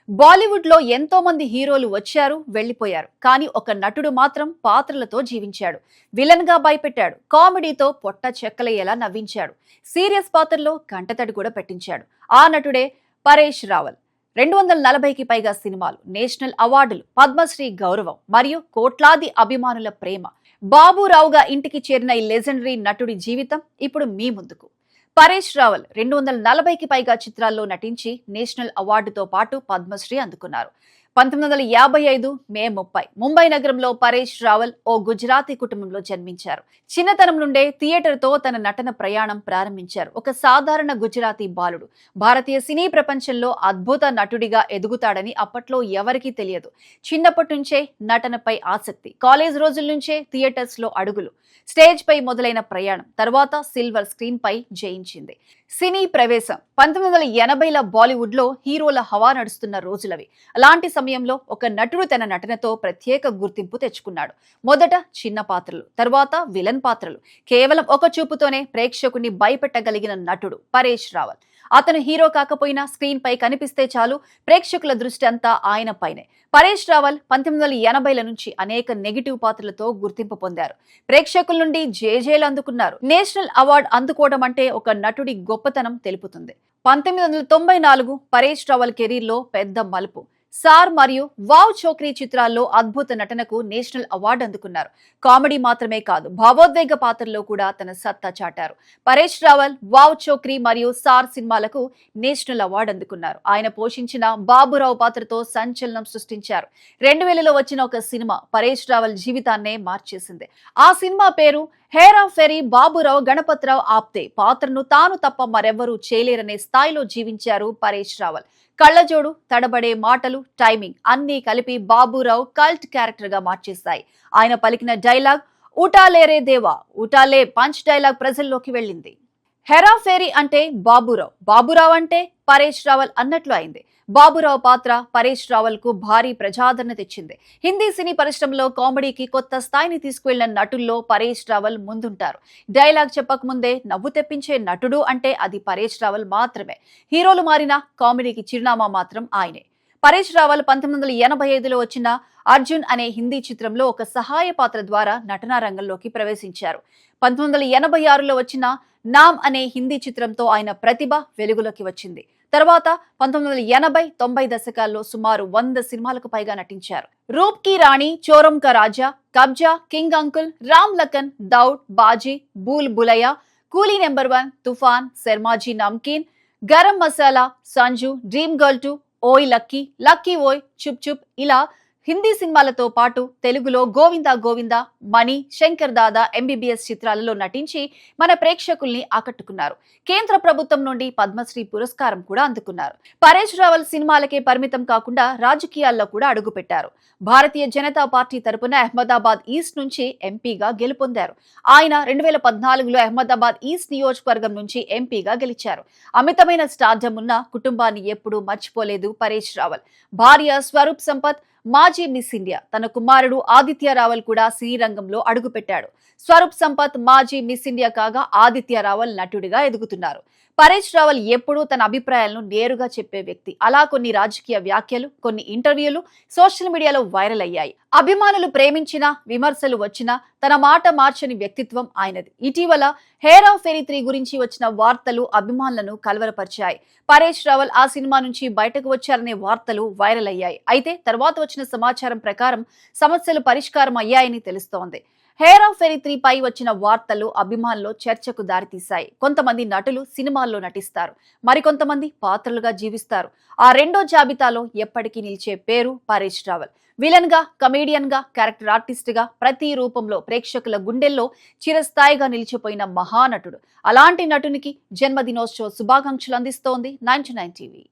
బాలీవుడ్ లో ఎంతో మంది హీరోలు వచ్చారు వెళ్లిపోయారు. కానీ ఒక నటుడు మాత్రం పాత్రలతో జీవించాడు. విలన్ గా భయపెట్టాడు, కామెడీతో పొట్ట చెక్కలయ్యేలా నవ్వించాడు, సీరియస్ పాత్రలో కంటతడి కూడా పెట్టించాడు. ఆ నటుడే పరేష్ రావల్. 240కి పైగా సినిమాలు, నేషనల్ అవార్డులు, పద్మశ్రీ గౌరవం మరియు కోట్లాది అభిమానుల ప్రేమ. బాబురావుగా ఇంటికి చేరిన ఈ లెజెండరీ నటుడి జీవితం ఇప్పుడు మీ ముందుకు. పరేష్ రావల్ 240కి పైగా చిత్రాల్లో నటించి నేషనల్ అవార్డుతో పాటు పద్మశ్రీ అందుకున్నారు. 1955 మే 30 ముంబై నగరంలో పరేష్ రావల్ ఓ గుజరాతీ కుటుంబంలో జన్మించారు. చిన్నతనం నుండే థియేటర్తో తన నటన ప్రయాణం ప్రారంభించారు. ఒక సాధారణ గుజరాతీ బాలుడు భారతీయ సినీ ప్రపంచంలో అద్భుత నటుడిగా ఎదుగుతాడని అప్పట్లో ఎవరికీ తెలియదు. చిన్నప్పటి నుంచే నటనపై ఆసక్తి, కాలేజ్ రోజుల నుంచే థియేటర్స్ లో అడుగులు, స్టేజ్ పై మొదలైన ప్రయాణం తర్వాత సిల్వర్ స్క్రీన్ పై జయించింది. సినీ ప్రవేశం 1980ల బాలీవుడ్ లో హీరోల హవా నడుస్తున్న రోజులవి. అలాంటి సమయంలో ఒక నటుడు తన నటనతో ప్రత్యేక గుర్తింపు తెచ్చుకున్నాడు. మొదట చిన్న పాత్రలు, తర్వాత విలన్ పాత్రలు. కేవలం ఒక చూపుతోనే ప్రేక్షకుని భయపెట్టగలిగిన నటుడు పరేష్ రావల్. అతను హీరో కాకపోయినా స్క్రీన్ పై కనిపిస్తే చాలు, ప్రేక్షకుల దృష్టి అంతా ఆయన పైనే. పరేష్ రావల్ 1980ల నుంచి అనేక నెగిటివ్ పాత్రలతో గుర్తింపు పొందారు. ప్రేక్షకుల నుండి జేజేలు అందుకున్నారు. నేషనల్ అవార్డు అందుకోవడం అంటే ఒక నటుడి గొప్పతనం తెలుపుతుంది. 1994 పరేష్ రావల్ కెరీర్ లో పెద్ద మలుపు. సార్ మరియు వావ్ చోక్రీ చిత్రాల్లో అద్భుత నటనకు నేషనల్ అవార్డు అందుకున్నారు. కామెడీ మాత్రమే కాదు, భావోద్వేగ పాత్రలో కూడా తన సత్తా చాటారు. పరేష్ రావల్ వావ్ చోక్రీ మరియు సార్ సినిమాలకు నేషనల్ అవార్డు అందుకున్నారు. ఆయన పోషించిన బాబురావు పాత్రతో సంచలనం సృష్టించారు. 2000లో వచ్చిన ఒక సినిమా పరేష్ రావల్ జీవితాన్నే మార్చేసింది. ఆ సినిమా పేరు హేరా ఫెరీ. బాబురావు గణపతిరావు ఆప్తే పాత్రను తాను తప్ప మరెవ్వరూ చేయలేరనే స్థాయిలో జీవించారు పరేష్ రావల్. కళ్ళజోడు, తడబడే మాటలు, టైమింగ్ అన్నీ కలిపి బాబురావు కల్ట్ క్యారెక్టర్ గా మార్చేశాయి. ఆయన పలికిన డైలాగ్ ఉటాలేరే దేవా, ఉటాలే పంచ్ డైలాగ్ ప్రజల్లోకి వెళ్ళింది. హెరా ఫేరీ అంటే బాబురావు, బాబురావు అంటే పరేష్ రావల్ అన్నట్లు అయింది. బాబురావు పాత్ర పరేష్ రావల్ కు భారీ ప్రజాదరణ తెచ్చింది. హిందీ సినీ పరిశ్రమలో కామెడీకి కొత్త స్థాయిని తీసుకువెళ్లిన నటుల్లో పరేష్ రావల్ ముందుంటారు. డైలాగ్ చెప్పకముందే నవ్వు తెప్పించే నటుడు అంటే అది పరేష్ రావల్ మాత్రమే. హీరోలు మారినా కామెడీకి చిరునామా మాత్రం ఆయనే. పరేష్ రావల్ 1985లో వచ్చిన అర్జున్ అనే హిందీ చిత్రంలో ఒక సహాయ పాత్ర ద్వారా నటనా రంగంలోకి ప్రవేశించారు. 1986లో వచ్చిన నామ్ అనే హిందీ చిత్రంతో ఆయన ప్రతిభ వెలుగులోకి వచ్చింది. తర్వాత 1980-90 దశకాల్లో సుమారు 100 సినిమాలకు పైగా నటించారు. రూప్ కి రాణి, చోరం కా రాజా, కబ్జా, కింగ్ అంకుల్, రామ్ లఖన్, దౌడ్, బాజీ, బూల్ బులయ్య, కూలీ నెంబర్ 1, తుఫాన్, శర్మాజీ నమ్కీన్, గరం మసాలా, సంజు, డ్రీమ్ గర్ల్ 2, ఓయ్ లక్కీ, లక్కీ ఓయ్, చుప్ చుప్ ఇలా హిందీ సినిమాలతో పాటు తెలుగులో గోవిందా గోవిందా, మణి, శంకర్ దాదా, ఎంబీబీఎస్ చిత్రాలలో నటించి మన ప్రేక్షకుల్ని ఆకట్టుకున్నారు. కేంద్ర ప్రభుత్వం నుండి పద్మశ్రీ పురస్కారం కూడా అందుకున్నారు. పరేష్ రావల్ సినిమాలకే పరిమితం కాకుండా రాజకీయాల్లో కూడా అడుగుపెట్టారు. భారతీయ జనతా పార్టీ తరపున అహ్మదాబాద్ ఈస్ట్ నుంచి ఎంపీగా గెలుపొందారు. ఆయన 2014లో అహ్మదాబాద్ ఈస్ట్ నియోజకవర్గం నుంచి ఎంపీగా గెలిచారు. అమితమైన స్టార్డమ్ ఉన్న కుటుంబాన్ని ఎప్పుడూ మర్చిపోలేదు పరేష్ రావల్. భార్య స్వరూప్ సంపత్ మాజీ మిస్ ఇండియా. తన కుమారుడు ఆదిత్య రావల్ కూడా సినీ రంగంలో అడుగుపెట్టాడు. స్వరూప్ సంపత్ మాజీ మిస్ ఇండియా కాగా ఆదిత్య రావల్ నటుడిగా ఎదుగుతున్నారు. పరేష్ రావల్ ఎప్పుడూ తన అభిప్రాయాలను నేరుగా చెప్పే వ్యక్తి. అలా కొన్ని రాజకీయ వ్యాఖ్యలు, కొన్ని ఇంటర్వ్యూలు సోషల్ మీడియాలో వైరల్ అయ్యాయి. అభిమానులు ప్రేమించినా, విమర్శలు వచ్చినా తన మాట మార్చని వ్యక్తిత్వం ఆయనది. ఇటీవల హేరా ఫెరీ 3 గురించి వచ్చిన వార్తలు అభిమానులను కలవరపరిచాయి. పరేష్ రావల్ ఆ సినిమా నుంచి బయటకు వచ్చారనే వార్తలు వైరల్ అయ్యాయి. అయితే తర్వాత వచ్చిన సమాచారం ప్రకారం సమస్యలు పరిష్కారం అయ్యాయని తెలుస్తోంది. హేరా ఫెరీ 3 పై వచ్చిన వార్తలు అభిమానుల్లో చర్చకు దారితీశాయి. కొంతమంది నటులు సినిమాల్లో నటిస్తారు, మరికొంతమంది పాత్రలుగా జీవిస్తారు. ఆ రెండో జాబితాలో ఎప్పటికీ నిలిచే పేరు పరేష్ రావల్. విలన్ గా, కమేడియన్ గా, క్యారెక్టర్ ఆర్టిస్ట్ గా ప్రతి రూపంలో ప్రేక్షకుల గుండెల్లో చిరస్థాయిగా నిలిచిపోయిన మహానటుడు. అలాంటి నటునికి జన్మదినోత్సవ శుభాకాంక్షలు అందిస్తోంది 99 టీవీ.